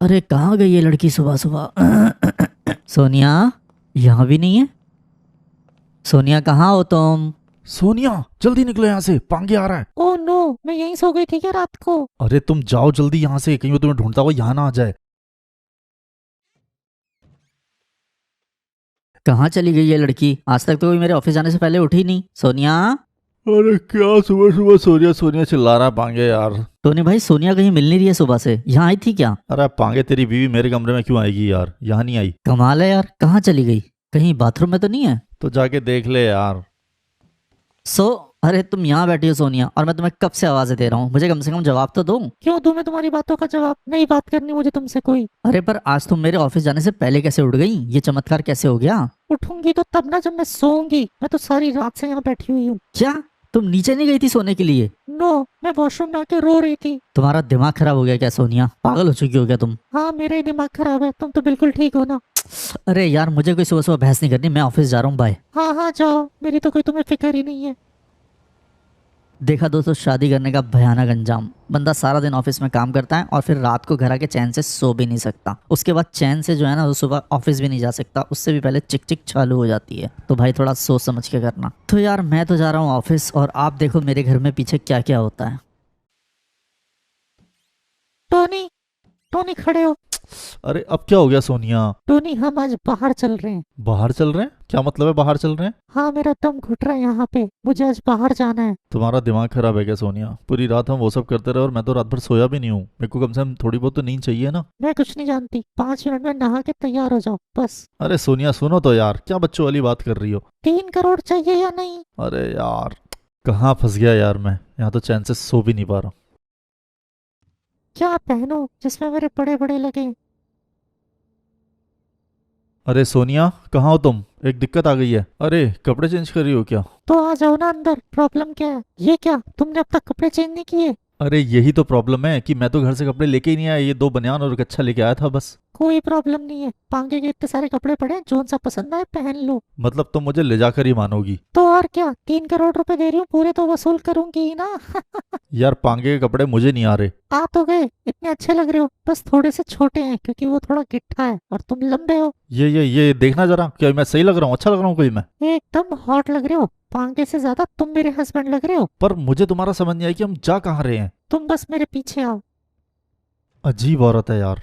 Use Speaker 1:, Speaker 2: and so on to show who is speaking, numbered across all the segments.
Speaker 1: अरे कहाँ गई ये लड़की सुबह सुबह? सोनिया यहाँ भी नहीं है। सोनिया कहाँ हो तुम?
Speaker 2: सोनिया जल्दी निकलो यहाँ से, पांगे आ रहा है।
Speaker 3: ओह नो, मैं यहीं सो गई थी क्या रात को?
Speaker 2: अरे तुम जाओ जल्दी यहाँ से, कहीं वो तुम्हें ढूंढता हुआ यहाँ ना आ जाए।
Speaker 1: कहाँ चली गई ये लड़की? आज तक तो कोई मेरे ऑफिस जाने से पहले उठी नहीं। सोनिया।
Speaker 2: अरे क्या सुबह सुबह सोनिया सोनिया चिल्ला रहा है पांगे यार।
Speaker 1: टोनी भाई सोनिया कहीं मिल नहीं रही है सुबह से, यहाँ आई थी क्या?
Speaker 2: अरे पांगे तेरी बीवी मेरे कमरे में क्यों आएगी यार, यहाँ नहीं आई।
Speaker 1: कमाल है यार, कहाँ चली गई? कहीं बाथरूम में तो नहीं है?
Speaker 2: तो जाके देख ले यार।
Speaker 1: अरे तुम यहाँ बैठी हो सोनिया, और मैं तुम्हें कब से आवाजें दे रहा हूँ, मुझे कम से कम जवाब तो दो।
Speaker 3: क्यों दूं मैं तुम्हारी बातों का जवाब? नहीं बात करनी मुझे तुमसे कोई।
Speaker 1: अरे पर आज तुम मेरे ऑफिस जाने से पहले कैसे उठ गई? ये चमत्कार कैसे हो गया?
Speaker 3: उठूंगी तो तब ना जब मैं सोऊंगी। मैं तो सारी रात से यहाँ बैठी हुई हूँ।
Speaker 1: क्या तुम नीचे नहीं गई थी सोने के लिए?
Speaker 3: नो, मैं वॉशरूम में आके रो रही थी।
Speaker 1: तुम्हारा दिमाग खराब हो गया क्या सोनिया? पागल हो चुकी हो क्या तुम?
Speaker 3: हाँ मेरा ही दिमाग खराब है, तुम तो बिल्कुल ठीक हो ना।
Speaker 1: अरे यार मुझे कोई सुबह सुबह बहस नहीं करनी, मैं ऑफिस जा रहा हूँ, बाय।
Speaker 3: हाँ हाँ जाओ, मेरी तो कोई तुम्हें फिक्र ही नहीं है।
Speaker 1: देखा दोस्तों, शादी करने का भयानक अंजाम। बंदा सारा दिन ऑफिस में काम करता है और फिर रात को घर आके चैन से सो भी नहीं सकता। उसके बाद चैन से जो है ना वो सुबह ऑफिस भी नहीं जा सकता, उससे भी पहले चिक चिक चालू हो जाती है। तो भाई थोड़ा सोच समझ के करना। तो यार मैं तो जा रहा हूँ ऑफिस, और आप देखो मेरे घर में पीछे क्या क्या होता है।
Speaker 3: टोनी, टोनी खड़े हो।
Speaker 2: अरे अब क्या हो गया सोनिया?
Speaker 3: टोनी हम आज बाहर चल रहे हैं।
Speaker 2: बाहर चल रहे हैं? क्या मतलब है बाहर चल रहे हैं?
Speaker 3: हाँ मेरा दम घुट रहा है यहाँ पे, मुझे आज बाहर जाना है।
Speaker 2: तुम्हारा दिमाग खराब है क्या सोनिया? पूरी रात हम वो सब करते रहे और मैं तो रात भर सोया भी नहीं हूँ। मेरे को कम से कम थोड़ी बहुत तो नींद चाहिए ना।
Speaker 3: मैं कुछ नहीं जानती, 5 मिनट में नहा के तैयार हो जाओ बस।
Speaker 2: अरे सोनिया सुनो तो यार, क्या बच्चों वाली बात कर रही हो?
Speaker 3: 3 करोड़ चाहिए या नहीं?
Speaker 2: अरे यार कहाँ फंस गया यार मैं, यहाँ तो चैन से सो भी नहीं पा रहा।
Speaker 3: क्या पहनूं जिसमें मेरे बड़े बड़े लगे?
Speaker 2: अरे सोनिया कहाँ हो तुम? एक दिक्कत आ गई है। अरे कपड़े चेंज कर रही हो क्या?
Speaker 3: तो आ जाओ ना अंदर, प्रॉब्लम क्या है? ये क्या तुमने अब तक कपड़े चेंज नहीं किए?
Speaker 2: अरे यही तो प्रॉब्लम है कि मैं तो घर से कपड़े लेके ही नहीं आया, ये 2 बनियान और गच्छा लेके आया था बस।
Speaker 3: कोई प्रॉब्लम नहीं है, पांगे के इतने सारे कपड़े पड़े हैं, जोन सा पसंद आए पहन लो।
Speaker 2: मतलब तुम मुझे ले जाकर ही मानोगी?
Speaker 3: तो और क्या, 3 करोड़ रुपए दे रही हूँ, पूरे तो वसूल करूंगी ही ना।
Speaker 2: यार पांगे के कपड़े मुझे नहीं आ रहे।
Speaker 3: आ तो गए, इतने अच्छे लग रहे हो, बस थोड़े से छोटे हैं क्योंकि वो थोड़ा गिट्ठा है और तुम लंबे हो।
Speaker 2: ये देखना जरा, क्या मैं सही लग रहा हूँ, अच्छा लग रहा हूँ कोई मैं?
Speaker 3: एकदम हॉट लग रहे हो, पांगे से ज्यादा तुम मेरे हस्बैंड लग रहे हो।
Speaker 2: पर मुझे तुम्हारा समझ नहीं आया कि हम जा कहाँ रहे हैं।
Speaker 3: तुम बस मेरे पीछे आओ।
Speaker 2: अजीब औरत है यार।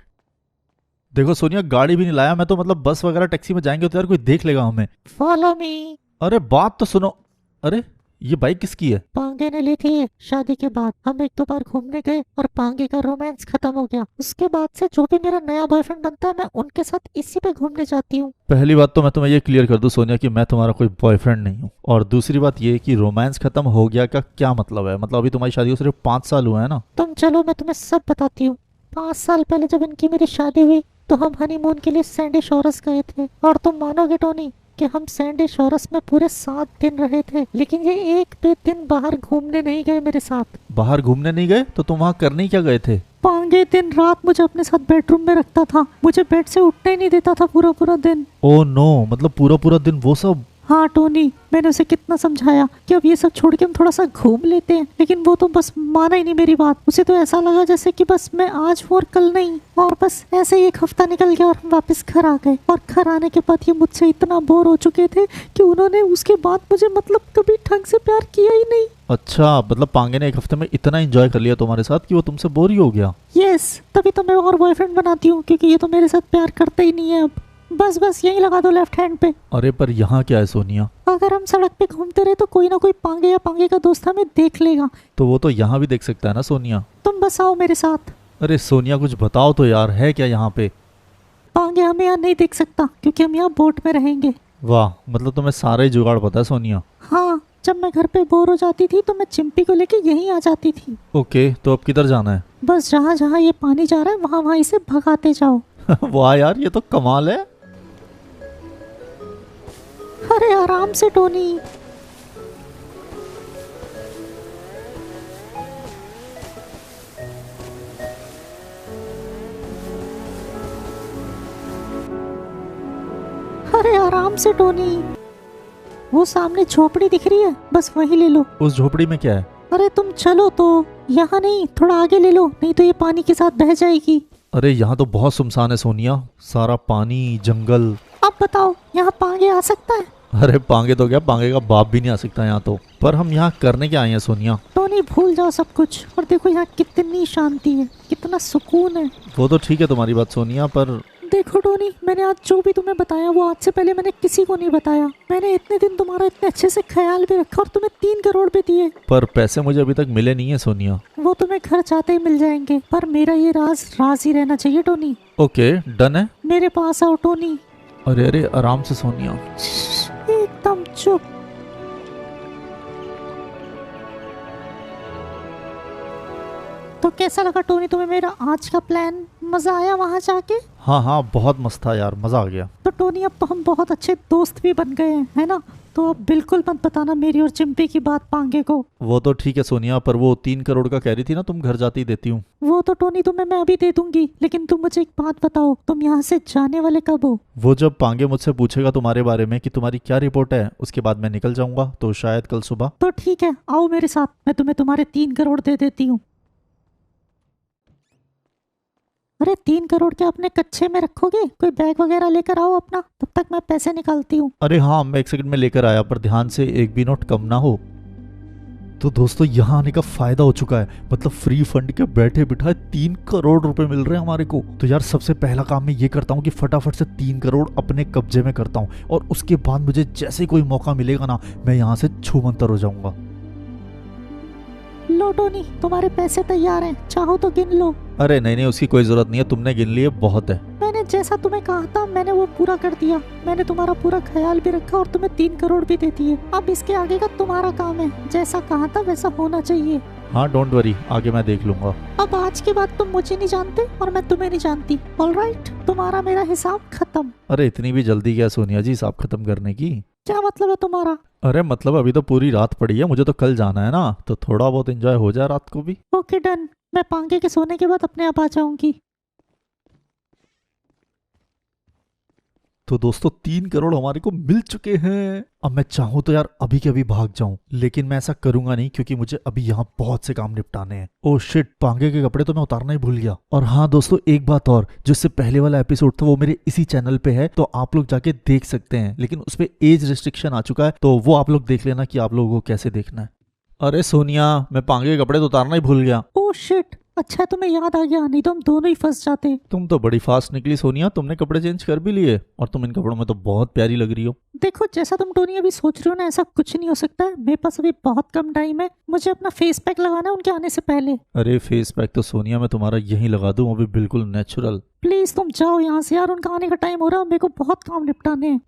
Speaker 2: देखो सोनिया गाड़ी भी नहीं लाया मैं तो, मतलब बस वगैरह टैक्सी में जाएंगे तो यार कोई देख लेगा हमें।
Speaker 3: Follow me.
Speaker 2: अरे बात तो सुनो। अरे ये बाइक किसकी है?
Speaker 3: पांगे ने ली थी ये, शादी के बाद हम 1-2 बार घूमने गए और पांगे का रोमांस खत्म हो गया। उसके बाद से जो भी मेरा नया बॉयफ्रेंड बनता है मैं उनके साथ इसी पे घूमने जाती हूँ।
Speaker 2: पहली बात तो मैं तुम्हें ये क्लियर कर दूं सोनिया कि मैं तुम्हारा कोई बॉयफ्रेंड नहीं हूँ, और दूसरी बात ये कि रोमांस खत्म हो गया का क्या मतलब है? मतलब अभी तुम्हारी शादी को सिर्फ 5 साल हुए हैं ना।
Speaker 3: तुम चलो मैं तुम्हें सब बताती हूँ। 5 साल पहले जब इनकी मेरी शादी हुई तो हम हनीमून के लिए सैंडी शोरस गए थे, और तुम मानोगे टोनी कि हम सैंडी शोरस में पूरे 7 दिन रहे थे, लेकिन ये एक भी दिन बाहर घूमने नहीं गए मेरे साथ।
Speaker 2: बाहर घूमने नहीं गए तो तुम वहाँ करने ही क्या गए थे?
Speaker 3: पांगे दिन रात मुझे अपने साथ बेडरूम में रखता था, मुझे बेड से उठने ही नहीं देता था पूरा पूरा दिन।
Speaker 2: ओ नो, मतलब पूरा पूरा दिन वो सब?
Speaker 3: हाँ टोनी, मैंने उसे कितना समझाया कि अब ये सब छोड़ के हम थोड़ा सा घूम लेते हैं, लेकिन वो तो बस माना ही नहीं मेरी बात। उसे तो ऐसा लगा जैसे कि बस मैं आज हूँ और कल नहीं, और बस ऐसे ही 1 हफ्ता निकल गया और हम वापस घर आ गए। और घर आने के बाद ये मुझसे इतना बोर हो चुके थे कि उन्होंने उसके बाद मुझे मतलब कभी ढंग से प्यार किया ही नहीं।
Speaker 2: अच्छा, मतलब पांगे ने 1 हफ्ते में इतना एंजॉय कर लिया तुम्हारे साथ कि वो तुमसे बोर ही हो गया?
Speaker 3: यस, तभी तो मैं और बॉयफ्रेंड बनाती हूँ, क्योंकि ये तो मेरे साथ प्यार करते ही नहीं है अब। बस बस यही लगा दो लेफ्ट हैंड पे।
Speaker 2: अरे पर यहाँ क्या है सोनिया?
Speaker 3: अगर हम सड़क पे घूमते रहे तो कोई ना कोई पांगे या पांगे का दोस्त हमें देख लेगा।
Speaker 2: तो वो तो यहाँ भी देख सकता है ना सोनिया।
Speaker 3: तुम बस आओ मेरे साथ।
Speaker 2: अरे सोनिया कुछ बताओ तो यार, है क्या यहाँ पे?
Speaker 3: पांगे हमें यहाँ नहीं देख सकता क्योंकि हम यहाँ बोट में रहेंगे।
Speaker 2: वाह, मतलब तुम्हें सारा ही जुगाड़ पता है सोनिया।
Speaker 3: हाँ, जब मैं घर पे बोर हो जाती थी तो मैं चिंपी को लेके यहीं आ जाती थी।
Speaker 2: ओके, तो अब किधर जाना है?
Speaker 3: बस जहाँ जहाँ ये पानी जा रहा है वहाँ वहाँ इसे भगाते जाओ।
Speaker 2: वाह यार, ये तो कमाल है।
Speaker 3: अरे आराम से टोनी। अरे आराम से टोनी। वो सामने झोपड़ी दिख रही है, बस वहीं ले लो।
Speaker 2: उस झोपड़ी में क्या है?
Speaker 3: अरे तुम चलो तो, यहाँ नहीं, थोड़ा आगे ले लो, नहीं तो ये पानी के साथ बह जाएगी।
Speaker 2: अरे यहाँ तो बहुत सुनसान है सोनिया, सारा पानी जंगल।
Speaker 3: अब बताओ यहाँ पांगे आ सकता है?
Speaker 2: अरे पांगे तो क्या, पांगे का बाप भी नहीं आ सकता यहाँ तो। पर हम यहाँ करने क्या आए हैं सोनिया?
Speaker 3: टोनी भूल जाओ सब कुछ और देखो यहाँ कितनी शांति है, कितना सुकून है।
Speaker 2: वो तो ठीक है तुम्हारी बात सोनिया, पर
Speaker 3: देखो टोनी, मैंने आज जो भी तुम्हें बताया वो आज से पहले मैंने किसी को नहीं बताया। मैंने इतने दिन तुम्हारा इतने अच्छे से ख्याल भी रखा और तुम्हें 3 करोड़ भी दिए।
Speaker 2: पर पैसे मुझे अभी तक मिले नहीं है सोनिया।
Speaker 3: वो तुम्हें घर जाते ही मिल जाएंगे, पर मेरा ये राज राज ही रहना चाहिए टोनी।
Speaker 2: ओके डन है।
Speaker 3: मेरे पास आओ टोनी।
Speaker 2: अरे अरे आराम से सोनिया।
Speaker 3: एकदम चुप। तो कैसा लगा टोनी तुम्हें मेरा आज का प्लान? मजा आया वहां जाके?
Speaker 2: हाँ हाँ बहुत मस्त था यार, मजा आ गया।
Speaker 3: तो टोनी अब तो हम बहुत अच्छे दोस्त भी बन गए हैं, है ना? तो अब बिल्कुल मत बताना मेरी और चिंपी की बात पांगे को।
Speaker 2: वो तो ठीक है सोनिया, पर वो 3 करोड़ का कह रही थी ना, तुम घर जाते ही देती हूँ।
Speaker 3: वो तो टोनी तुम्हें मैं अभी दे दूंगी, लेकिन तुम मुझे एक बात बताओ, तुम यहाँ से जाने वाले कब हो?
Speaker 2: वो जब पांगे मुझसे पूछेगा तुम्हारे बारे में कि तुम्हारी क्या रिपोर्ट है, उसके बाद मैं निकल जाऊंगा, तो शायद कल सुबह।
Speaker 3: तो ठीक है, आओ मेरे साथ, मैं तुम्हें तुम्हारे 3 करोड़ दे देती हूँ। अरे 3 करोड़ क्या अपने कच्चे में रखोगे? कोई बैग वगैरह लेकर आओ अपना, तब तक मैं पैसे निकालती हूँ।
Speaker 2: अरे हाँ मैं 1 सेकंड में लेकर आया, पर ध्यान से एक भी नोट कम ना हो। तो दोस्तों यहाँ आने का फायदा हो चुका है, मतलब फ्री फंड के बैठे बिठाए 3 करोड़ रुपए मिल रहे हैं हमारे को। तो यार सबसे पहला काम मैं ये करता हूँ कि फटाफट से 3 करोड़ अपने कब्जे में करता हूँ, और उसके बाद मुझे जैसे कोई मौका मिलेगा ना, मैं यहाँ से छूमंतर हो जाऊंगा।
Speaker 3: लो टोनी, तुम्हारे पैसे तैयार हैं, चाहो तो गिन लो।
Speaker 2: अरे नहीं नहीं, उसकी कोई जरूरत नहीं है, तुमने गिन लिए बहुत है।
Speaker 3: मैंने जैसा तुम्हें कहा था मैंने वो पूरा कर दिया। मैंने तुम्हारा पूरा ख्याल भी रखा और तुम्हें 3 करोड़ भी दे दिए। अब इसके आगे का तुम्हारा काम है, जैसा कहा था वैसा होना चाहिए।
Speaker 2: हाँ डोंट वरी, आगे मैं देख लूंगा।
Speaker 3: अब आज के बाद तुम मुझे नहीं जानते और मैं तुम्हें नहीं जानती। ऑलराइट, तुम्हारा मेरा हिसाब खत्म।
Speaker 2: अरे इतनी भी जल्दी क्या सोनिया जी हिसाब खत्म करने की?
Speaker 3: क्या मतलब है तुम्हारा?
Speaker 2: अरे मतलब अभी तो पूरी रात पड़ी है, मुझे तो कल जाना है ना, तो थोड़ा बहुत एंजॉय हो जाए रात को भी।
Speaker 3: ओके डन, मैं पांगे के सोने के बाद अपने आप आ जाऊंगी।
Speaker 2: तो दोस्तों 3 करोड़ हमारे को मिल चुके हैं। अब मैं चाहूँ तो यार अभी के अभी भाग जाऊं, लेकिन मैं ऐसा करूंगा नहीं, क्योंकि मुझे अभी यहाँ बहुत से काम निपटाने हैं। ओह शिट, पांगे के कपड़े तो मैं उतारना ही भूल गया। और हाँ दोस्तों एक बात और, जिससे पहले वाला एपिसोड था वो मेरे इसी चैनल पे है, तो आप लोग जाके देख सकते हैं, लेकिन उस पे एज रिस्ट्रिक्शन आ चुका है, तो वो आप लोग देख लेना कि आप लोगों को कैसे देखना है। अरे सोनिया, मैं पांगे के कपड़े तो उतारना ही भूल गया।
Speaker 3: ओह शिट, अच्छा तुम्हें याद आ गया, नहीं तो हम दोनों ही फंस जाते।
Speaker 2: तुम तो बड़ी फास्ट निकली सोनिया, तुमने कपड़े चेंज कर भी लिए, और तुम इन कपड़ों में तो बहुत प्यारी लग रही हो।
Speaker 3: देखो जैसा तुम टोनी अभी सोच रहे हो ना, ऐसा कुछ नहीं हो सकता है। मेरे पास अभी बहुत कम टाइम है, मुझे अपना फेस पैक लगाना है उनके आने से पहले।
Speaker 2: अरे फेस पैक तो सोनिया मैं तुम्हारा यहीं लगा दूं, अभी बिल्कुल नेचुरल।
Speaker 3: प्लीज तुम जाओ यहाँ से यार, उनका आने का टाइम हो रहा है, मेरे को बहुत काम निपटाने हैं।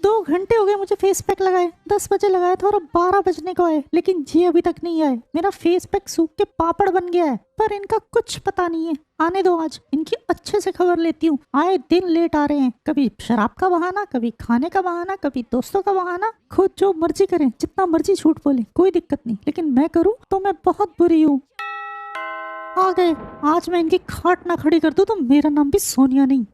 Speaker 3: 2 घंटे हो गए मुझे फेस पैक लगाए। 10 बजे लगाया था और अब 12 बजने को आए, लेकिन ये अभी तक नहीं आए। मेरा फेस पैक सूख के पापड़ बन गया है, पर इनका कुछ पता नहीं है। आने दो, आज इनकी अच्छे से खबर लेती हूँ। आए दिन लेट आ रहे हैं, कभी शराब का बहाना, कभी खाने का बहाना, कभी दोस्तों का बहाना। खुद जो मर्जी करें, जितना मर्जी झूठ बोले, कोई दिक्कत नहीं, लेकिन मैं करूँ तो मैं बहुत बुरी हूँ। आ गए, आज मैं इनकी खाट ना खड़ी कर दूं तो मेरा नाम भी सोनिया नहीं।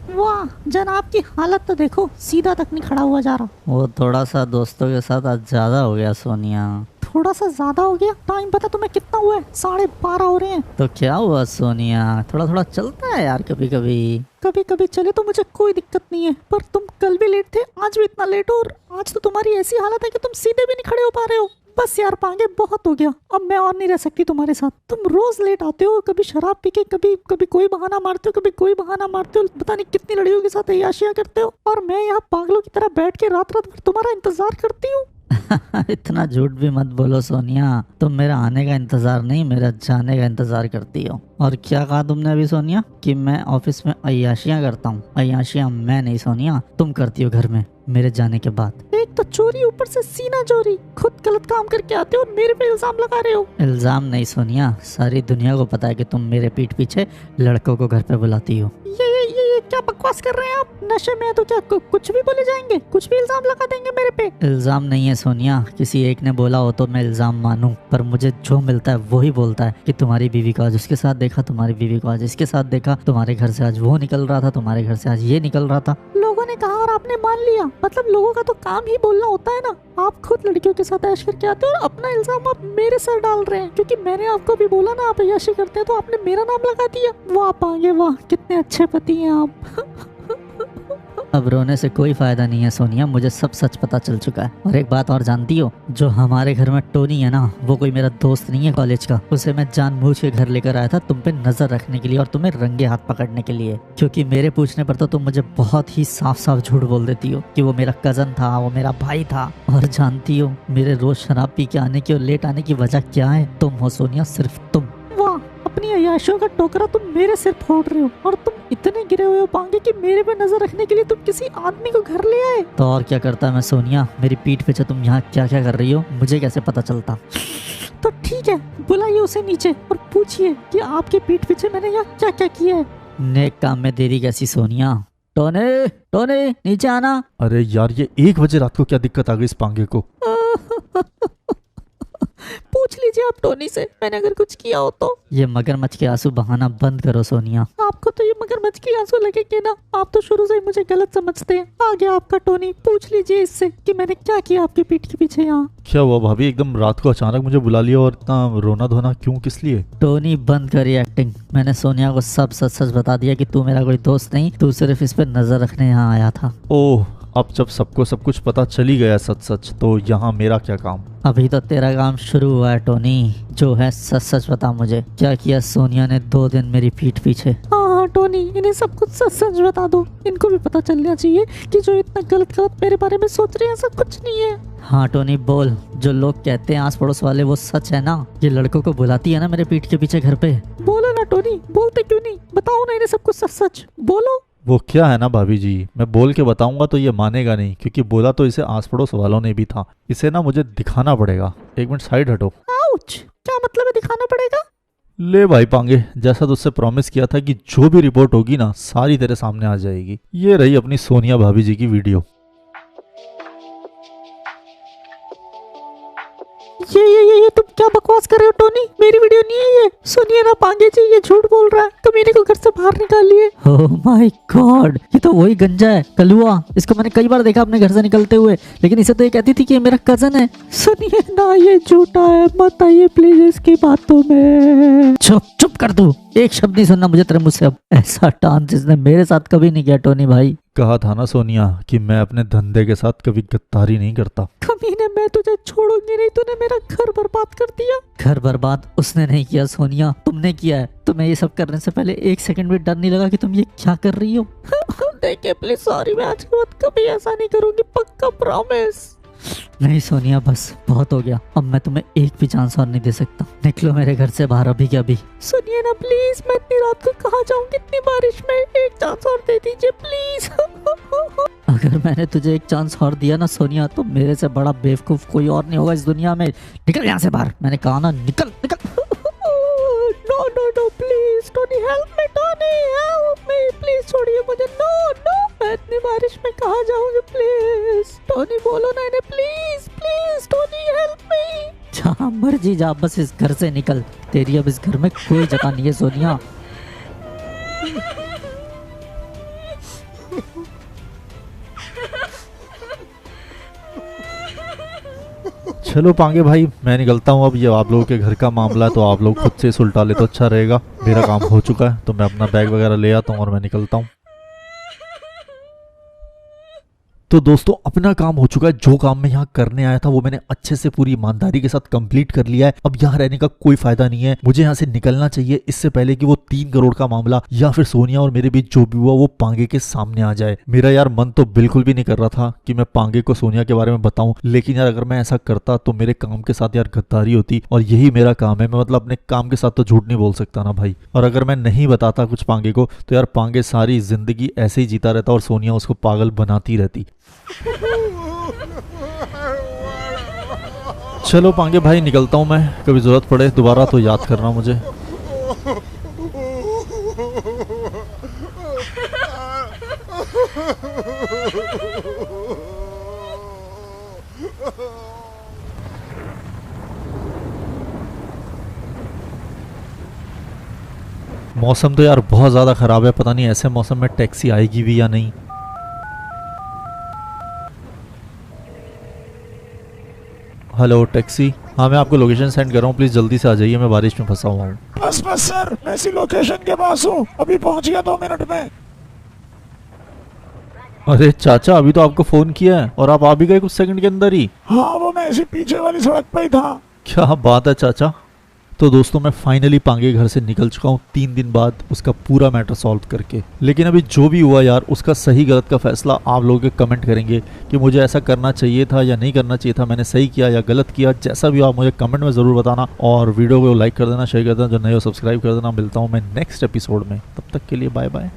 Speaker 3: वाह, जनाब की हालत तो देखो, सीधा तक नहीं खड़ा हुआ जा रहा।
Speaker 1: वो थोड़ा सा दोस्तों के साथ आज ज़्यादा हो गया सोनिया।
Speaker 3: थोड़ा सा ज्यादा हो गया? टाइम पता तुम्हें कितना हुआ है? 12:30 हो रहे हैं।
Speaker 1: तो क्या हुआ सोनिया, थोड़ा थोड़ा चलता है यार कभी कभी।
Speaker 3: कभी कभी चले तो मुझे कोई दिक्कत नहीं है, पर तुम कल भी लेट थे, आज भी इतना लेट हो, और आज तो तुम्हारी ऐसी हालत है कि तुम सीधे भी नहीं खड़े हो पा रहे हो। बस यार पांगे, बहुत हो गया, अब मैं और नहीं रह सकती तुम्हारे साथ। तुम रोज लेट आते हो, कभी शराब पी के, कभी कभी कोई बहाना मारते हो, कभी कोई बहाना मारते हो, पता नहीं कितनी लड़कियों के साथ अय्याशियां करते हो, और मैं यहाँ पागलों की तरह बैठ के रात रात भर तुम्हारा इंतजार करती हूँ।
Speaker 1: इतना झूठ भी मत बोलो सोनिया, तुम मेरा आने का इंतजार नहीं, मेरा जाने का इंतजार करती हो। और क्या कहा तुमने अभी सोनिया, कि मैं ऑफिस में अय्याशियां करता हूँ? अय्याशियां मैं नहीं सोनिया, तुम करती हो घर में मेरे जाने के बाद।
Speaker 3: एक तो चोरी, ऊपर से सीना चोरी, खुद गलत काम करके आते हो और मेरे पे इल्जाम लगा रहे हो।
Speaker 1: इल्जाम नहीं सोनिया, सारी दुनिया को पता है कि तुम मेरे पीठ पीछे लड़कों को घर पे बुलाती हो।
Speaker 3: ये क्या बकवास कर रहे हैं आप? नशे में है तो क्या कुछ भी बोले जाएंगे, कुछ भी इल्जाम लगा देंगे मेरे पे?
Speaker 1: इल्जाम नहीं है सोनिया, किसी एक ने बोला हो तो मैं इल्जाम मानूं, पर मुझे जो मिलता है वही बोलता है कि तुम्हारी बीवी को आज उसके साथ देखा, तुम्हारी बीवी को आज इसके साथ देखा, तुम्हारे घर से आज वो निकल रहा था, तुम्हारे घर से आज ये निकल रहा था।
Speaker 3: लोगों ने कहा और आपने मान लिया। मतलब लोगों का तो काम ही बोलना होता है ना। आप खुद लड़कियों के साथ ऐश करके आते हो और अपना इल्जाम आप मेरे सर डाल रहे हैं, क्योंकि मैंने आपको भी बोला ना आप अय्याशी करते हैं, तो आपने मेरा नाम लगा दिया। वाह पांगे वाह, कितने अच्छे पति हैं आप।
Speaker 1: अब रोने से कोई फायदा नहीं है सोनिया, मुझे सब सच पता चल चुका है। और एक बात और जानती हो, जो हमारे घर में टोनी है ना, वो कोई मेरा दोस्त नहीं है कॉलेज का। उसे मैं जानबूझ के घर लेकर आया था तुम पे नजर रखने के लिए और तुम्हें रंगे हाथ पकड़ने के लिए, क्योंकि मेरे पूछने पर तो तुम मुझे बहुत ही साफ साफ झूठ बोल देती हो कि वो मेरा कजन था, वो मेरा भाई था। और जानती हो मेरे रोज शराब पी के आने की और लेट आने की वजह क्या है? तुम हो सोनिया, सिर्फ तुम।
Speaker 3: वाह, अपनी अय्याशियों का टोकरा तुम मेरे सिर फोड़ रहे हो, और तुम इतने गिरे हुए हो पांगे कि मेरे पे नजर रखने के लिए तुम किसी आदमी को घर ले आए।
Speaker 1: तो और क्या करता मैं सोनिया, मेरी पीठ पीछे तुम यहाँ क्या क्या कर रही हो मुझे कैसे पता चलता?
Speaker 3: तो ठीक है, बुलाइए उसे नीचे और पूछिए कि आपके पीठ पीछे मैंने यहाँ क्या क्या किया है।
Speaker 1: नेक काम में देरी कैसी सोनिया। टोने टोने नीचे आना।
Speaker 2: अरे यार, ये 1 बजे रात को क्या दिक्कत आ गई इस पांगे को?
Speaker 3: पूछ लीजिए आप टोनी से, मैंने अगर कुछ किया हो तो।
Speaker 1: ये मगरमच्छ के आंसू बहाना बंद करो सोनिया।
Speaker 3: आपको तो ये मगरमच्छ के आंसू लगेंगे ना, आप तो शुरू से ही मुझे गलत समझते हैं। आ गया आपका टोनी, पूछ लीजिए इससे कि मैंने क्या किया आपकी पीठ के पीछे यहाँ।
Speaker 2: क्या हुआ भाभी, एकदम रात को अचानक मुझे बुला लिया और इतना रोना धोना क्यों, किस लिए?
Speaker 1: टोनी बंद करी एक्टिंग। मैंने सोनिया को सब सच सच बता दिया कि तू मेरा कोई दोस्त नहीं, तू सिर्फ इस पे नजर रखने यहाँ आया था।
Speaker 2: ओह, अब जब सबको सब कुछ पता चली गया सच सच, तो यहाँ मेरा क्या काम?
Speaker 1: अभी तो तेरा काम शुरू हुआ है टोनी। जो है सच सच बता मुझे, क्या किया सोनिया ने 2 दिन मेरी पीठ पीछे?
Speaker 3: हाँ टोनी, इन्हें सब कुछ सच सच बता दो। इनको भी पता चलना चाहिए कि जो इतना गलत गलत मेरे बारे में सोच रहे हैं ऐसा कुछ नहीं है।
Speaker 1: हाँ टोनी बोल, जो लोग कहते हैं आस पड़ोस वाले वो सच है ना? ये लड़कों को बुलाती है ना मेरे पीठ के पीछे घर पे।
Speaker 3: बोलो ना टोनी, बोलते क्यों नहीं? बताओ ना इन्हें सब कुछ सच सच, बोलो।
Speaker 2: वो क्या है ना भाभी जी, मैं बोल के बताऊंगा तो ये मानेगा नहीं, क्योंकि बोला तो इसे आस पड़ोस वालों ने भी था। इसे ना मुझे दिखाना पड़ेगा। 1 मिनट साइड हटो।
Speaker 3: आउच, क्या मतलब है दिखाना पड़ेगा?
Speaker 2: ले भाई पांगे, जैसा तुझसे प्रॉमिस किया था कि जो भी रिपोर्ट होगी ना सारी तेरे सामने आ जाएगी। ये रही अपनी सोनिया भाभी जी की वीडियो।
Speaker 3: ये तुम क्या बकवास कर रहे हो टोनी? मेरी वीडियो नहीं है ये। सुनिए ना पांगे जी, ये झूठ बोल रहा है। कमीने को घर से बाहर निकालिए।
Speaker 1: ओह माय गॉड, ये तो वही गंजा है, कलुआ। इसको मैंने कई बार देखा अपने घर से निकलते हुए, लेकिन इसे तो ये कहती थी कि ये मेरा कजन है।
Speaker 3: सुनिए ना, ये झूठा है, मत आइए प्लीज इसकी बातों में।
Speaker 1: चुप चुप कर तू, एक शब्द नहीं सुनना मुझे तेरे मुझ से अब। ऐसा डांस इसने मेरे साथ कभी नहीं किया टोनी भाई।
Speaker 2: कहा था ना सोनिया कि मैं अपने धंधे के साथ कभी गद्दारी नहीं करता।
Speaker 3: कमीने, मैं तुझे छोड़ूंगी नहीं। तूने मेरा घर बर्बाद कर दिया।
Speaker 1: घर बर्बाद उसने नहीं किया सोनिया, तुमने किया है। तुम्हें ये सब करने से पहले 1 सेकंड भी डर नहीं लगा कि तुम ये क्या कर रही हो?
Speaker 3: देखिए प्लीज, सॉरी, मैं आज के बाद कभी ऐसा नहीं करूंगी, पक्का प्रॉमिस।
Speaker 1: नहीं सोनिया, बस बहुत हो गया। अब मैं तुम्हें एक भी चांस और नहीं दे सकता। निकलो मेरे घर से बाहर अभी के अभी।
Speaker 3: सुनिए ना प्लीज, मैं इतनी रात को कहाँ जाऊंगी इतनी बारिश में? एक चांस और दे दीजिए प्लीज।
Speaker 1: अगर मैंने तुझे एक चांस और दिया ना सोनिया, तो मेरे से बड़ा बेवकूफ कोई और नहीं होगा इस दुनिया में। निकल यहाँ से बाहर, मैंने कहा ना, निकल निकल।
Speaker 3: No no no please Tony, help me Tony, help me please, छोड़िए मुझे। नो नो, मैं इतनी बारिश में कहाँ जाऊंगी? प्लीज टोनी, बोलो ना इन्हें, प्लीज प्लीज टोनी, हेल्प मी।
Speaker 1: जहाँ मर्जी जा, बस इस घर से निकल। तेरी अब इस घर में कोई जगह नहीं है सोनिया।
Speaker 2: चलो पांगे भाई, मैं निकलता हूँ अब। ये आप लोगों के घर का मामला है, तो आप लोग खुद से सुलटा ले तो अच्छा रहेगा। मेरा काम हो चुका है, तो मैं अपना बैग वगैरह ले आता हूँ और मैं निकलता हूँ। तो दोस्तों, अपना काम हो चुका है। जो काम मैं यहाँ करने आया था वो मैंने अच्छे से पूरी ईमानदारी के साथ कंप्लीट कर लिया है। अब यहाँ रहने का कोई फायदा नहीं है, मुझे यहाँ से निकलना चाहिए इससे पहले कि वो 3 करोड़ का मामला या फिर सोनिया और मेरे बीच जो भी हुआ वो पांगे के सामने आ जाए। मेरा यार मन तो बिल्कुल भी नहीं कर रहा था कि मैं पांगे को सोनिया के बारे में बताऊं, लेकिन यार अगर मैं ऐसा करता तो मेरे काम के साथ यार गद्दारी होती, और यही मेरा काम है। मैं मतलब अपने काम के साथ तो झूठ नहीं बोल सकता ना भाई। और अगर मैं नहीं बताता कुछ पांगे को, तो यार पांगे सारी जिंदगी ऐसे ही जीता रहता और सोनिया उसको पागल बनाती रहती। चलो पांगे भाई, निकलता हूँ मैं। कभी जरूरत पड़े दोबारा तो याद करना मुझे। मौसम तो यार बहुत ज़्यादा ख़राब है, पता नहीं ऐसे मौसम में टैक्सी आएगी भी या नहीं। Hello taxi. हाँ मैं आपको लोकेशन सेंड कर रहा हूँ, प्लीज जल्दी से आ जाइए, मैं बारिश में फंसा हुआ हूँ।
Speaker 4: बस सर, मैं इसी लोकेशन के पास हूँ, अभी पहुँच गया 2 मिनट में।
Speaker 2: अरे चाचा अभी तो आपको फोन किया है और आप आ भी गए कुछ सेकंड के अंदर ही।
Speaker 4: हाँ वो मैं इसी पीछे वाली सड़क पे ही था।
Speaker 2: क्या बात है चाचा। तो दोस्तों मैं फाइनली पांगे घर से निकल चुका हूँ 3 दिन बाद उसका पूरा मैटर सॉल्व करके। लेकिन अभी जो भी हुआ यार, उसका सही गलत का फैसला आप लोग कमेंट करेंगे कि मुझे ऐसा करना चाहिए था या नहीं करना चाहिए था, मैंने सही किया या गलत किया। जैसा भी हो आप मुझे कमेंट में ज़रूर बताना और वीडियो को लाइक कर देना, शेयर कर देना, जो नए हो सब्सक्राइब कर देना। मिलता हूँ मैं नेक्स्ट एपिसोड में, तब तक के लिए बाय बाय।